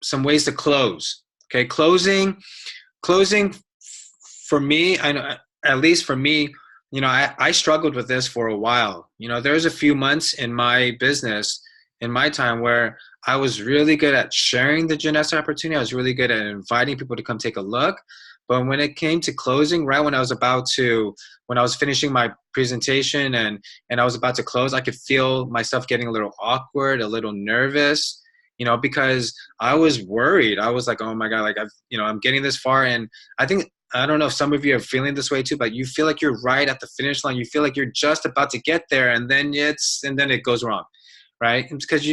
some ways to close. Okay, closing for me, I know, at least for me, I struggled with this for a while. There's a few months in my business, in my time, where I was really good at sharing the Janessa opportunity. I was really good at inviting people to come take a look. But when it came to closing, right when I was finishing my presentation and I was about to close, I could feel myself getting a little awkward, a little nervous, because I was worried. I was like, oh my God, like I'm getting this far. And I don't know if some of you are feeling this way too, but you feel like you're right at the finish line. You feel like you're just about to get there, and then it goes wrong, right? It's because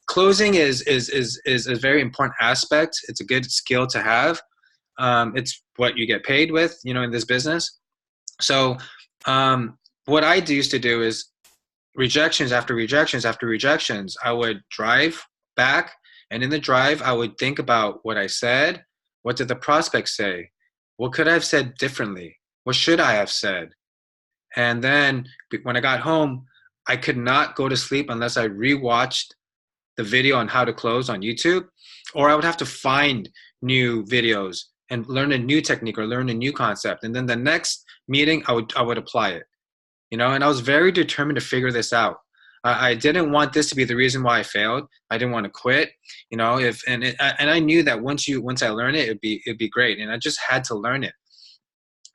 closing is a very important aspect. It's a good skill to have. It's what you get paid with, in this business. So what I used to do is rejections after rejections after rejections. I would drive back, and in the drive, I would think about what I said. What did the prospect say? What could I have said differently? What should I have said? And then when I got home, I could not go to sleep unless I rewatched the video on how to close on YouTube, or I would have to find new videos and learn a new technique or learn a new concept. And then the next meeting, I would apply it, and I was very determined to figure this out. I didn't want this to be the reason why I failed. I didn't want to quit, and I knew that once I learned it, it'd be great. And I just had to learn it.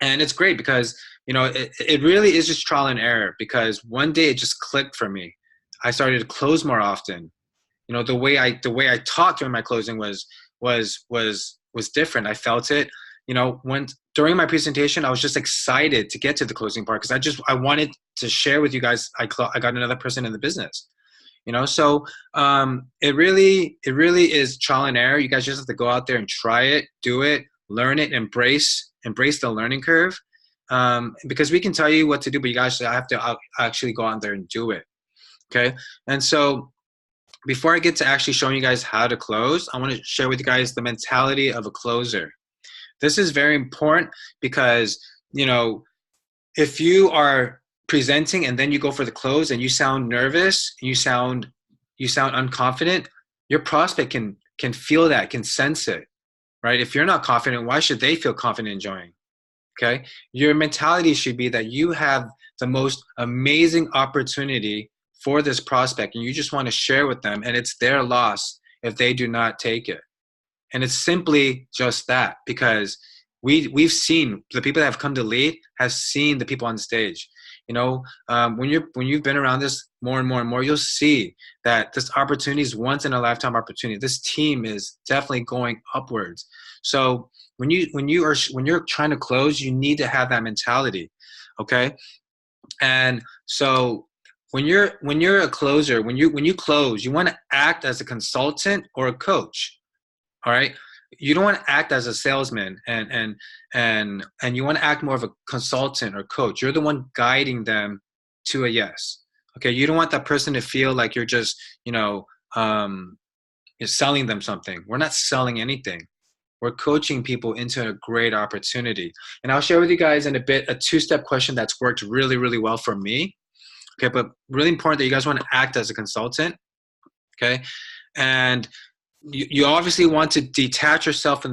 And it's great because, it really is just trial and error, because one day it just clicked for me. I started to close more often. The way I talked during my closing was different. I felt it. When during my presentation, I was just excited to get to the closing part, because I wanted to share with you guys. I got another person in the business. So it really is trial and error. You guys just have to go out there and try it, do it, learn it, embrace the learning curve. Because we can tell you what to do, but you guys have to actually go out there and do it. Okay, and so before I get to actually showing you guys how to close, I want to share with you guys the mentality of a closer. This is very important because, if you are presenting and then you go for the close and you sound nervous, and you sound unconfident, your prospect can feel that, can sense it, right? If you're not confident, why should they feel confident in joining? Okay? Your mentality should be that you have the most amazing opportunity for this prospect, and you just want to share with them, and it's their loss if they do not take it. And it's simply just that, because we've seen the people that have come to lead have seen the people on stage. When you've been around this more and more and more, you'll see that this opportunity is once in a lifetime opportunity. This team is definitely going upwards. So when you're trying to close, you need to have that mentality. Okay. And so when you're a closer, when you close, you want to act as a consultant or a coach. All right. You don't want to act as a salesman and you want to act more of a consultant or coach. You're the one guiding them to a yes. Okay. You don't want that person to feel like you're just, you're selling them something. We're not selling anything. We're coaching people into a great opportunity. And I'll share with you guys in a bit a 2-step question that's worked really, really well for me. Okay. But really important that you guys want to act as a consultant. Okay. And you obviously want to detach yourself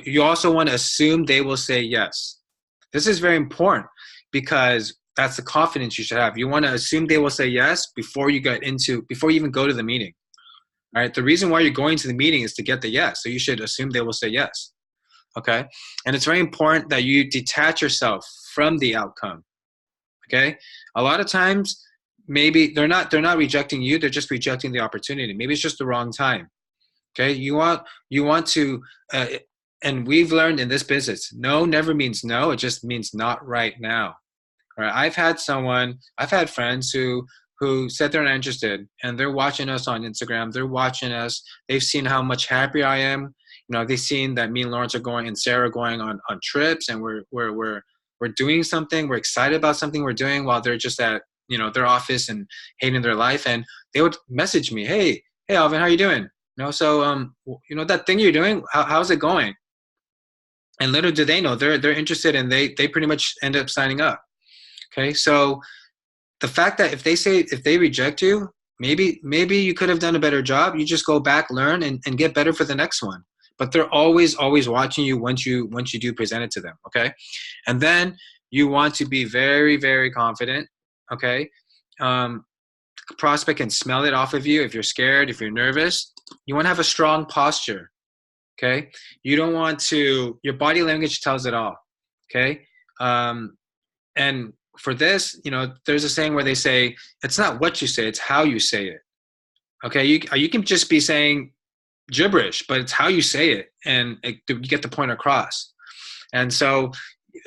you also want to assume they will say yes. This is very important because that's the confidence you should have. You want to assume they will say yes before you even go to the meeting. All right. The reason why you're going to the meeting is to get the yes. So you should assume they will say yes. Okay. And it's very important that you detach yourself from the outcome. Okay. A lot of times, maybe they're not rejecting you. They're just rejecting the opportunity. Maybe it's just the wrong time. Okay, you want to, and we've learned in this business, no never means no. It just means not right now. All right, I've had friends who said they're not interested, and they're watching us on Instagram. They're watching us. They've seen how much happier I am. They've seen that me and Lawrence are going and Sarah are going on trips, and we're doing something. We're excited about something we're doing while they're just at their office and hating their life. And they would message me, hey Alvin, how you doing? So that thing you're doing, how's it going? And little do they know, they're interested, and they pretty much end up signing up. Okay, so the fact that if they reject you, Maybe you could have done a better job. You just go back, learn, and get better for the next one. But they're always watching you once you do present it to them. Okay, and then you want to be very, very confident. Okay, prospect can smell it off of you. If you're scared, if you're nervous, you want to have a strong posture. Okay, you don't want to. Your body language tells it all. Okay, and for this, there's a saying where they say it's not what you say, it's how you say it. Okay, you can just be saying gibberish, but it's how you say it, and you get the point across. And so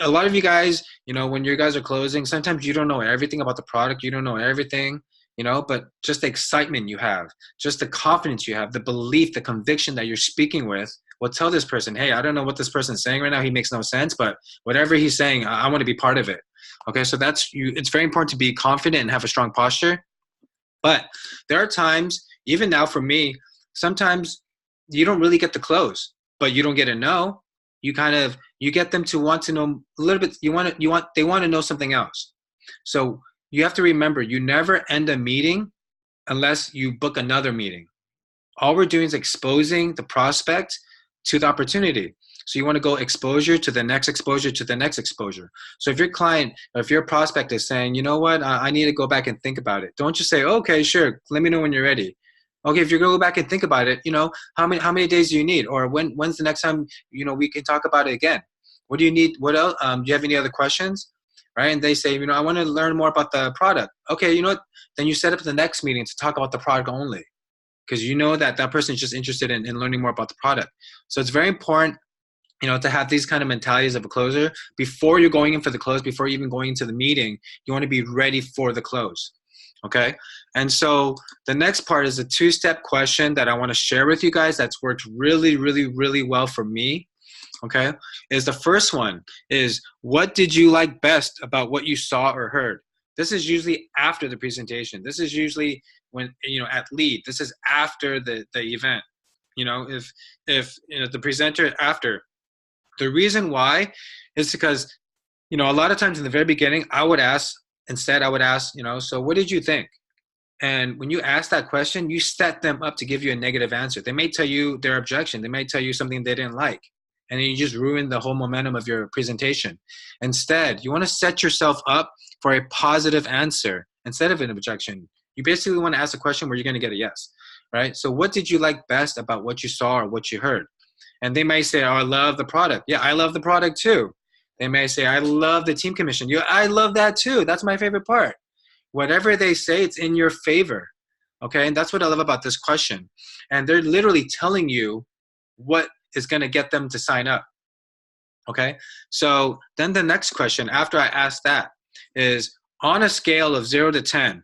a lot of you guys, when you guys are closing, sometimes you don't know everything about the product, you don't know everything, but just the excitement you have, just the confidence you have, the belief, the conviction that you're speaking with will tell this person, hey, I don't know what this person's saying right now, he makes no sense, but whatever he's saying, I want to be part of it. Okay, so it's very important to be confident and have a strong posture. But there are times, even now for me, sometimes you don't really get the close, but you don't get a no. You get them to want to know a little bit. They want to know something else. So you have to remember, you never end a meeting unless you book another meeting. All we're doing is exposing the prospect to the opportunity. So you want to go exposure to the next exposure to the next exposure. So if your client, or if your prospect is saying, you know what, I need to go back and think about it. Don't just say, okay, sure, let me know when you're ready. Okay, if you're going to go back and think about it, how many days do you need? Or when's the next time, we can talk about it again? What do you need? What else? Do you have any other questions? Right? And they say, I want to learn more about the product. Okay, you know what? Then you set up the next meeting to talk about the product only, because you know that person is just interested in learning more about the product. So it's very important, to have these kind of mentalities of a closer before you're going in for the close, before even going into the meeting. You want to be ready for the close. Okay. And so the next part is a 2-step question that I want to share with you guys that's worked really, really, really well for me. Okay. Is the first one is, what did you like best about what you saw or heard? This is usually after the presentation. This is usually when, at lead. This is after the event. If the presenter after. The reason why is because, a lot of times in the very beginning, I would ask, so what did you think? And when you ask that question, you set them up to give you a negative answer. They may tell you their objection. They may tell you something they didn't like. And then you just ruin the whole momentum of your presentation. Instead, you want to set yourself up for a positive answer instead of an objection. You basically want to ask a question where you're going to get a yes, right? So what did you like best about what you saw or what you heard? And they may say, oh, I love the product. Yeah, I love the product too. They may say, I love the team commission. Yeah, I love that too. That's my favorite part. Whatever they say, it's in your favor. Okay, and that's what I love about this question. And they're literally telling you what is going to get them to sign up. Okay, so then the next question after I ask that is, on a scale of 0 to 10,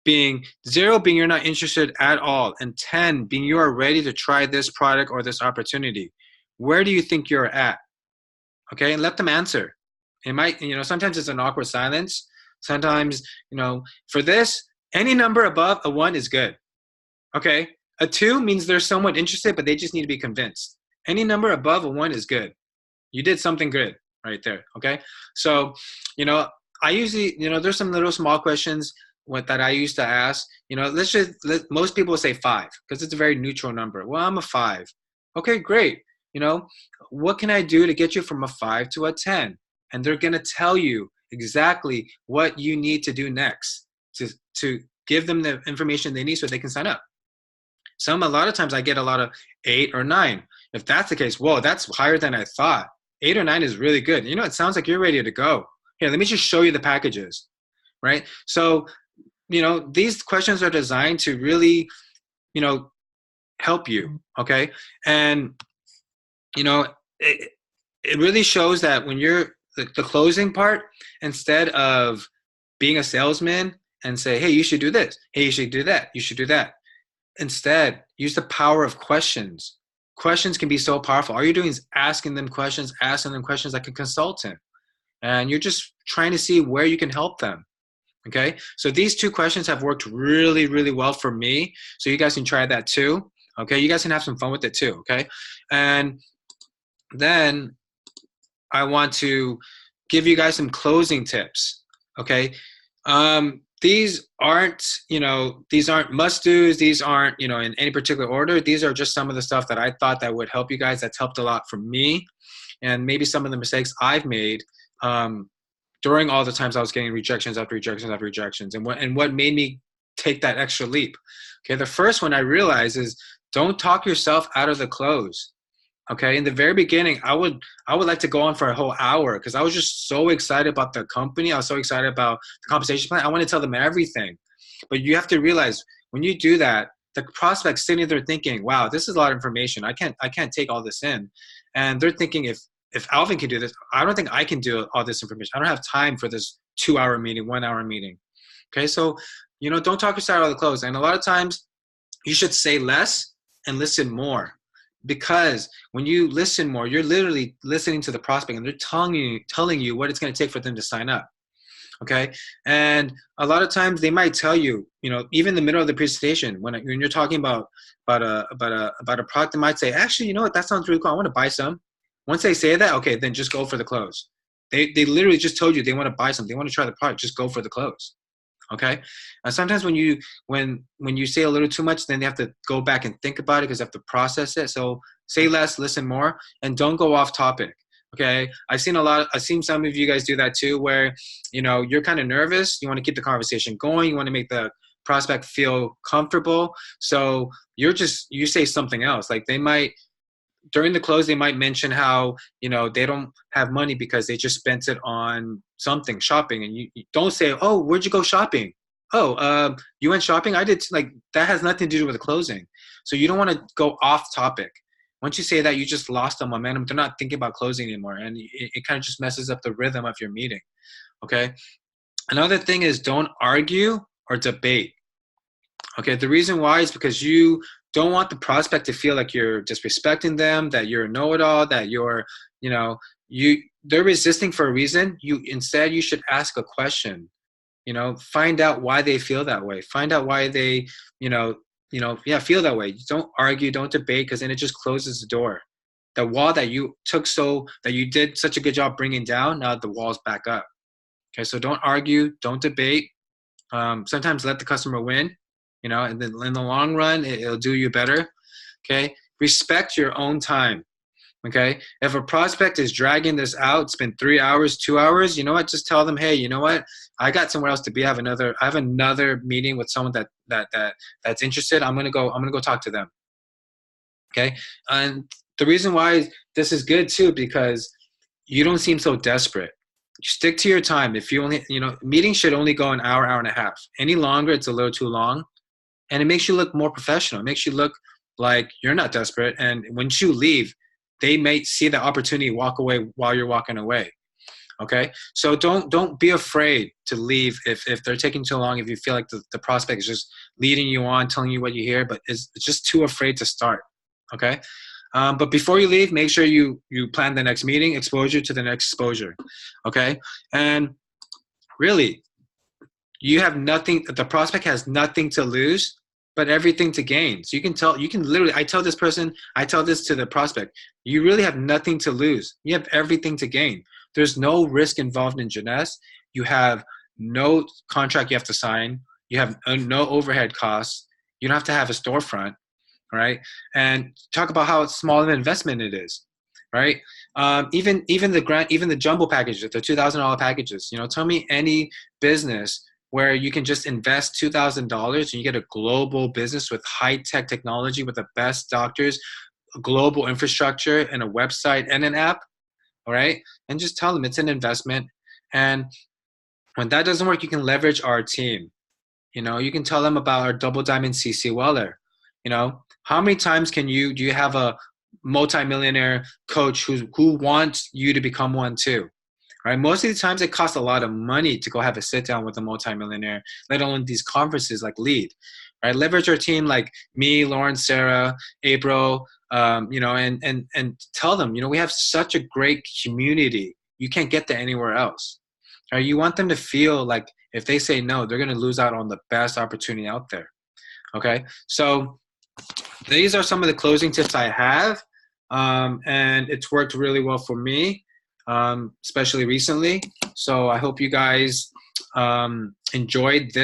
being 0 being you're not interested at all, and 10 being you are ready to try this product or this opportunity, where do you think you're at? Okay, and let them answer. It might, sometimes it's an awkward silence. Sometimes, for this, any number above a 1 is good. Okay, a 2 means they're somewhat interested, but they just need to be convinced. Any number above a 1 is good. You did something good right there. Okay, so, I usually, there's some little small questions that I used to ask. Most people say 5 because it's a very neutral number. Well, I'm a 5. Okay, great. What can I do to get you from a 5 to a 10? And they're going to tell you exactly what you need to do next to give them the information they need so they can sign up. A lot of times I get a lot of 8 or 9. If that's the case, whoa, that's higher than I thought. 8 or 9 is really good. It sounds like you're ready to go. Here, let me just show you the packages, right? So, these questions are designed to really, help you, okay? And, it really shows that when you're the closing part, instead of being a salesman and say, hey, you should do this. Hey, you should do that. You should do that. Instead, use the power of questions. Questions can be so powerful. All you're doing is asking them questions like a consultant. And you're just trying to see where you can help them. Okay, so these 2 questions have worked really, really well for me. So you guys can try that too. Okay, you guys can have some fun with it too. Okay, and then I want to give you guys some closing tips. Okay, these aren't, these aren't must do's. These aren't, in any particular order. These are just some of the stuff that I thought that would help you guys. That's helped a lot for me, and maybe some of the mistakes I've made during all the times I was getting rejections after rejections after rejections, and what made me take that extra leap. Okay, the first one I realized is don't talk yourself out of the close. Okay, in the very beginning, I would like to go on for a whole hour because I was just so excited about the company. I was so excited about the compensation plan. I want to tell them everything. But you have to realize when you do that, the prospect's sitting there thinking, "Wow, this is a lot of information. I can't take all this in," and they're thinking, if Alvin can do this, I don't think I can do all this information. I don't have time for this 2-hour meeting, 1-hour meeting. Okay, so don't talk yourself out of the close. And a lot of times, you should say less and listen more. Because when you listen more, you're literally listening to the prospect, and they're telling you what it's going to take for them to sign up. Okay, and a lot of times they might tell you, even in the middle of the presentation, when you're talking about a product, they might say, actually, what, that sounds really cool. I want to buy some. Once they say that, okay, then just go for the close. They literally just told you they want to buy something. They want to try the product. Just go for the close. Okay. Sometimes when you say a little too much, then they have to go back and think about it because they have to process it. So say less, listen more, and don't go off topic. Okay. I've seen some of you guys do that too, where, you're kind of nervous. You want to keep the conversation going. You want to make the prospect feel comfortable. So you say something else. Like during the close, they might mention how, they don't have money because they just spent it on something, shopping. And you don't say, oh, where'd you go shopping? Oh, you went shopping? I did. Like, that has nothing to do with the closing. So you don't want to go off topic. Once you say that, you just lost the momentum. They're not thinking about closing anymore. And it kind of just messes up the rhythm of your meeting. Okay. Another thing is don't argue or debate. Okay. The reason why is because you don't want the prospect to feel like you're disrespecting them, that you're a know-it-all, that they're resisting for a reason. Instead, you should ask a question. Find out why they feel that way. Find out why they, feel that way. Don't argue, don't debate, because then it just closes the door. The wall that you did such a good job bringing down, now the wall's back up. Okay, so don't argue, don't debate. Sometimes let the customer win. And then in the long run, it'll do you better. Okay. Respect your own time. Okay. If a prospect is dragging this out, it's been 3 hours, 2 hours, you know what? Just tell them, hey, you know what? I got somewhere else to be. I have another meeting with someone that's interested. I'm going to go talk to them. Okay. And the reason why this is good too, because you don't seem so desperate. You stick to your time. If you only, meetings should only go an hour, hour and a half. Any longer, it's a little too long. And it makes you look more professional. It makes you look like you're not desperate. And when you leave, they may see the opportunity, walk away while you're walking away. Okay? So don't be afraid to leave if they're taking too long, if you feel like the prospect is just leading you on, telling you what you hear, but it's just too afraid to start. Okay? But before you leave, make sure you plan the next meeting, exposure to the next exposure. Okay? And really, the prospect has nothing to lose, but everything to gain. So I tell this to the prospect, you really have nothing to lose. You have everything to gain. There's no risk involved in Jeunesse. You have no contract you have to sign. You have no overhead costs. You don't have to have a storefront, right? And talk about how small of an investment it is, right? Even the jumbo packages, the $2,000 packages. Tell me any business where you can just invest $2,000 and you get a global business with high-tech technology, with the best doctors, a global infrastructure, and a website and an app, all right? And just tell them it's an investment. And when that doesn't work, you can leverage our team. You can tell them about our Double Diamond CC Weller. How many times do you have a multimillionaire coach who wants you to become one too? Right? Most of the times it costs a lot of money to go have a sit down with a multimillionaire, let alone these conferences like LEAD. Right? Leverage our team like me, Lauren, Sarah, April, and tell them, we have such a great community. You can't get that anywhere else. Right? You want them to feel like if they say no, they're going to lose out on the best opportunity out there. Okay? So these are some of the closing tips I have, and it's worked really well for me. Especially recently. So I hope you guys enjoyed this.